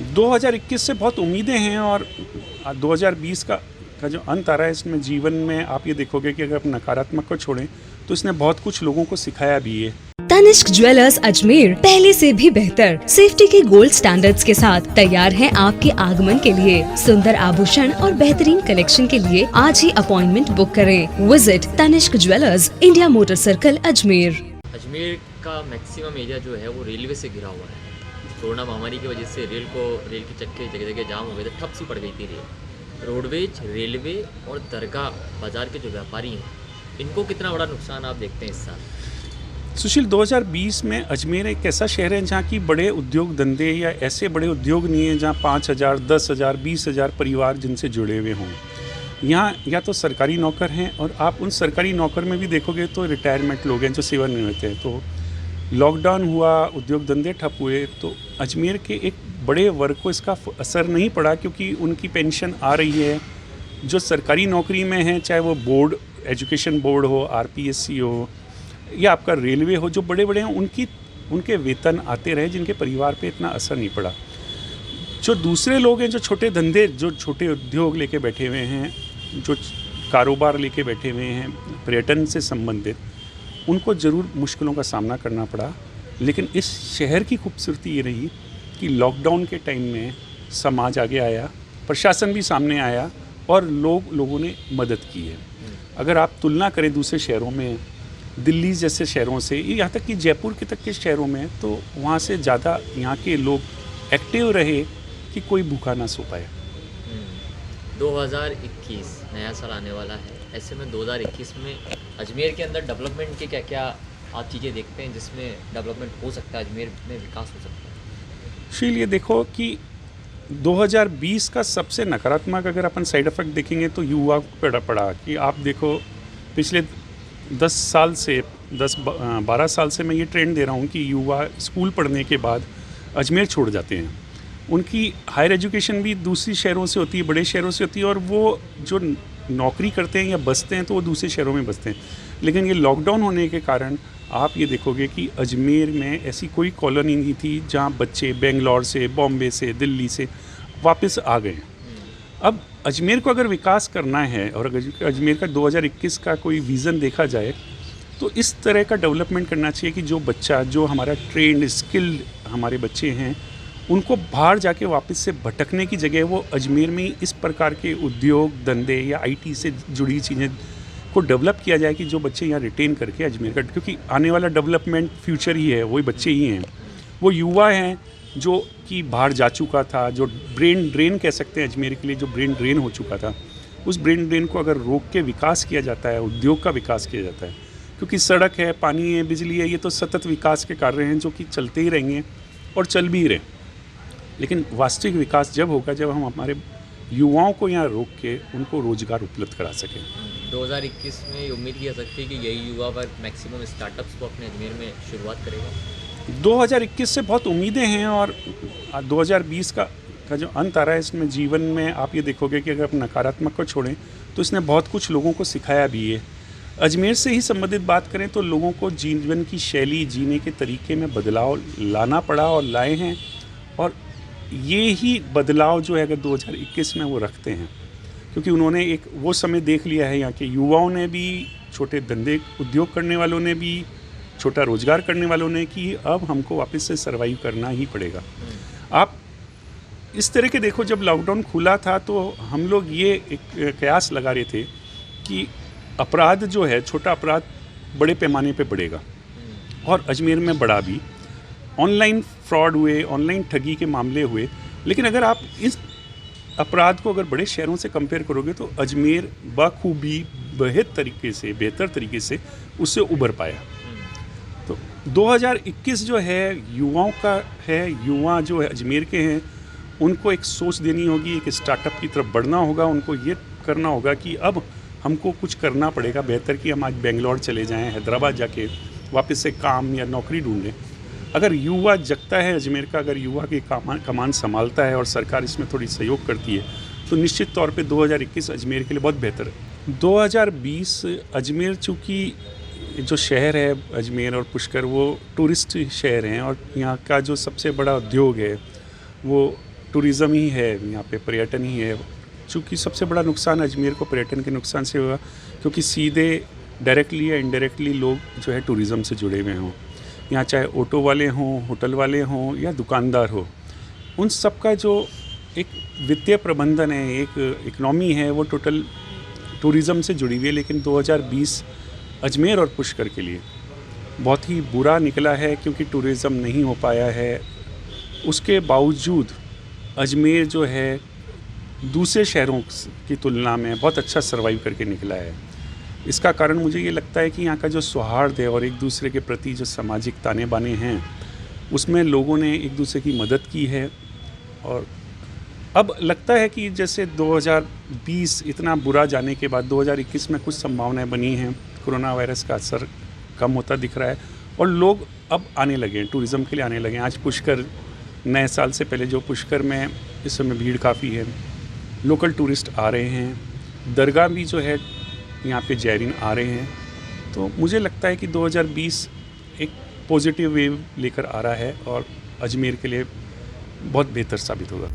2021 से बहुत उम्मीदें हैं और 2020 का जो अंत आ रहा है इसमें जीवन में आप ये देखोगे कि अगर आप नकारात्मक को छोड़ें तो इसने बहुत कुछ लोगों को सिखाया भी है। तनिष्क ज्वेलर्स अजमेर पहले से भी बेहतर सेफ्टी के गोल्ड स्टैंडर्ड्स के साथ तैयार है आपके आगमन के लिए। सुंदर आभूषण और बेहतरीन कलेक्शन के लिए आज ही अपॉइंटमेंट बुक करें। Visit Tanishq jewellers, India motor circle, Ajmer. Ajmer का मैक्सिमम एरिया जो है वो रेलवे से घिरा हुआ है। कोरोना महामारी की वजह से रेल के चक्के जगह जगह जाम हो गए थे, ठप सी पड़ गई थी रेल। रोडवेज, रेलवे और दरगाह बाज़ार के जो व्यापारी हैं, इनको कितना बड़ा नुकसान आप देखते हैं इस साल? सुशील, 2020 में अजमेर एक ऐसा शहर है जहाँ की बड़े उद्योग धंधे या ऐसे बड़े उद्योग नहीं हैं जहाँ 5,000, 10,000, 20,000 परिवार जिनसे जुड़े हुए हों। यहाँ या तो सरकारी नौकर हैं और आप उन सरकारी नौकर में भी देखोगे तो रिटायरमेंट लोग हैं जो सेवानिवृत्त हैं। तो लॉकडाउन हुआ, उद्योग धंधे ठप हुए, तो अजमेर के एक बड़े वर्ग को इसका असर नहीं पड़ा क्योंकि उनकी पेंशन आ रही है। जो सरकारी नौकरी में हैं, चाहे वो बोर्ड, एजुकेशन बोर्ड हो, आरपीएससी हो या आपका रेलवे हो, जो बड़े बड़े हैं उनके वेतन आते रहे, जिनके परिवार पे इतना असर नहीं पड़ा। जो दूसरे लोग हैं, जो छोटे धंधे, जो छोटे उद्योग लेके बैठे हुए हैं, जो कारोबार लेके बैठे हुए हैं पर्यटन से संबंधित, उनको ज़रूर मुश्किलों का सामना करना पड़ा। लेकिन इस शहर की खूबसूरती ये रही कि लॉकडाउन के टाइम में समाज आगे आया, प्रशासन भी सामने आया और लोगों ने मदद की है। अगर आप तुलना करें दूसरे शहरों में, दिल्ली जैसे शहरों से, यहाँ तक कि जयपुर के तक के शहरों में, तो वहाँ से ज़्यादा यहाँ के लोग एक्टिव रहे कि कोई भूखा ना सो पाए। 2021 नया साल आने वाला है, ऐसे में 2021 में अजमेर के अंदर डेवलपमेंट के क्या क्या आप चीज़ें देखते हैं जिसमें डेवलपमेंट हो सकता है, अजमेर में विकास हो सकता है? शील, ये देखो कि 2020 का सबसे नकारात्मक अगर अपन साइड इफ़ेक्ट देखेंगे तो युवा पर पड़ा कि आप देखो पिछले 12 साल से मैं ये ट्रेंड दे रहा हूँ कि युवा स्कूल पढ़ने के बाद अजमेर छोड़ जाते हैं। उनकी हायर एजुकेशन भी दूसरी शहरों से होती है, बड़े शहरों से होती है, और वो जो नौकरी करते हैं या बसते हैं तो वो दूसरे शहरों में बसते हैं। लेकिन ये लॉकडाउन होने के कारण आप ये देखोगे कि अजमेर में ऐसी कोई कॉलोनी नहीं थी जहाँ बच्चे बेंगलोर से, बॉम्बे से, दिल्ली से वापस आ गए। अब अजमेर को अगर विकास करना है और अगर अजमेर का 2021 का कोई विज़न देखा जाए तो इस तरह का डेवलपमेंट करना चाहिए कि जो बच्चा, जो हमारा ट्रेंड स्किल्ड हमारे बच्चे हैं, उनको बाहर जाके वापस से भटकने की जगह वो अजमेर में ही इस प्रकार के उद्योग धंधे या आईटी से जुड़ी चीज़ें को डेवलप किया जाए कि जो बच्चे यहाँ रिटेन करके अजमेर का, क्योंकि आने वाला डेवलपमेंट फ्यूचर ही है, वही बच्चे ही हैं, वो युवा हैं जो कि बाहर जा चुका था, जो ब्रेन ड्रेन कह सकते हैं अजमेर के लिए, जो ब्रेन ड्रेन हो चुका था, उस ब्रेन ड्रेन को अगर रोक के विकास किया जाता है, उद्योग का विकास किया जाता है, क्योंकि सड़क है, पानी है, बिजली है, ये तो सतत विकास के कार्य हैं जो कि चलते ही रहेंगे और चल भी रहे। लेकिन वास्तविक विकास जब होगा जब हम हमारे युवाओं को यहाँ रोक के उनको रोजगार उपलब्ध करा सकें। 2021 में ये उम्मीद की जा सकती है कि यही युवा वर्ग मैक्सिमम स्टार्टअप्स को अपने अजमेर में शुरुआत करेगा। 2021 से बहुत उम्मीदें हैं और 2020 का जो अंत आ रहा है इसमें जीवन में आप ये देखोगे कि अगर आप नकारात्मक को छोड़ें तो इसने बहुत कुछ लोगों को सिखाया भी है। अजमेर से ही संबंधित बात करें तो लोगों को जीवन की शैली, जीने के तरीके में बदलाव लाना पड़ा और लाए हैं, और ये ही बदलाव जो है अगर 2021 में वो रखते हैं, क्योंकि उन्होंने एक वो समय देख लिया है, यहाँ के युवाओं ने भी, छोटे धंधे उद्योग करने वालों ने भी, छोटा रोजगार करने वालों ने, कि अब हमको वापस से सर्वाइव करना ही पड़ेगा। आप इस तरह के देखो, जब लॉकडाउन खुला था तो हम लोग ये एक कयास लगा रहे थे कि अपराध जो है, छोटा अपराध बड़े पैमाने पे बढ़ेगा, और अजमेर में बढ़ा भी। ऑनलाइन फ्रॉड हुए, ऑनलाइन ठगी के मामले हुए, लेकिन अगर आप इस अपराध को अगर बड़े शहरों से कंपेयर करोगे तो अजमेर बखूबी बेहतर तरीके से उससे उभर पाया। तो 2021 जो है युवाओं का है, युवा जो है अजमेर के हैं, उनको एक सोच देनी होगी, एक स्टार्टअप की तरफ बढ़ना होगा, उनको ये करना होगा कि अब हमको कुछ करना पड़ेगा बेहतर, कि हम आज बेंगलोर चले जाएं, हैदराबाद जाके वापस से काम या नौकरी ढूंढें। अगर युवा जगता है अजमेर का, अगर युवा की कमान संभालता है और सरकार इसमें थोड़ी सहयोग करती है, तो निश्चित तौर पे 2021 अजमेर के लिए बहुत बेहतर है। 2020 अजमेर, चूँकि जो शहर है अजमेर और पुष्कर, वो टूरिस्ट शहर हैं और यहाँ का जो सबसे बड़ा उद्योग है वो टूरिज़्म ही है, यहाँ पे पर्यटन ही है। चूँकि सबसे बड़ा नुकसान अजमेर को पर्यटन के नुकसान से हुआ, क्योंकि सीधे डायरेक्टली या इनडायरेक्टली लोग जो है टूरिज़्म से जुड़े हुए हों। यहाँ चाहे ऑटो वाले हों, होटल वाले हों या दुकानदार हो, उन सब का जो एक वित्तीय प्रबंधन है, एक इकनॉमी है, वो टोटल टूरिज़्म से जुड़ी हुई है। लेकिन 2020 अजमेर और पुष्कर के लिए बहुत ही बुरा निकला है, क्योंकि टूरिज़्म नहीं हो पाया है। उसके बावजूद अजमेर जो है दूसरे शहरों की तुलना में बहुत अच्छा सर्वाइव करके निकला है। इसका कारण मुझे ये लगता है कि यहाँ का जो सौहार्द है और एक दूसरे के प्रति जो सामाजिक ताने बाने हैं, उसमें लोगों ने एक दूसरे की मदद की है। और अब लगता है कि जैसे 2020 इतना बुरा जाने के बाद 2021 में कुछ संभावनाएं बनी हैं, कोरोना वायरस का असर कम होता दिख रहा है और लोग अब आने लगे हैं, टूरिज़्म के लिए आने लगे हैं। आज पुष्कर, नए साल से पहले जो पुष्कर में इस समय भीड़ काफ़ी है, लोकल टूरिस्ट आ रहे हैं, दरगाह भी जो है यहाँ पे ज़ायरीन आ रहे हैं। तो मुझे लगता है कि 2020 एक पॉजिटिव वेव लेकर आ रहा है और अजमेर के लिए बहुत बेहतर साबित होगा।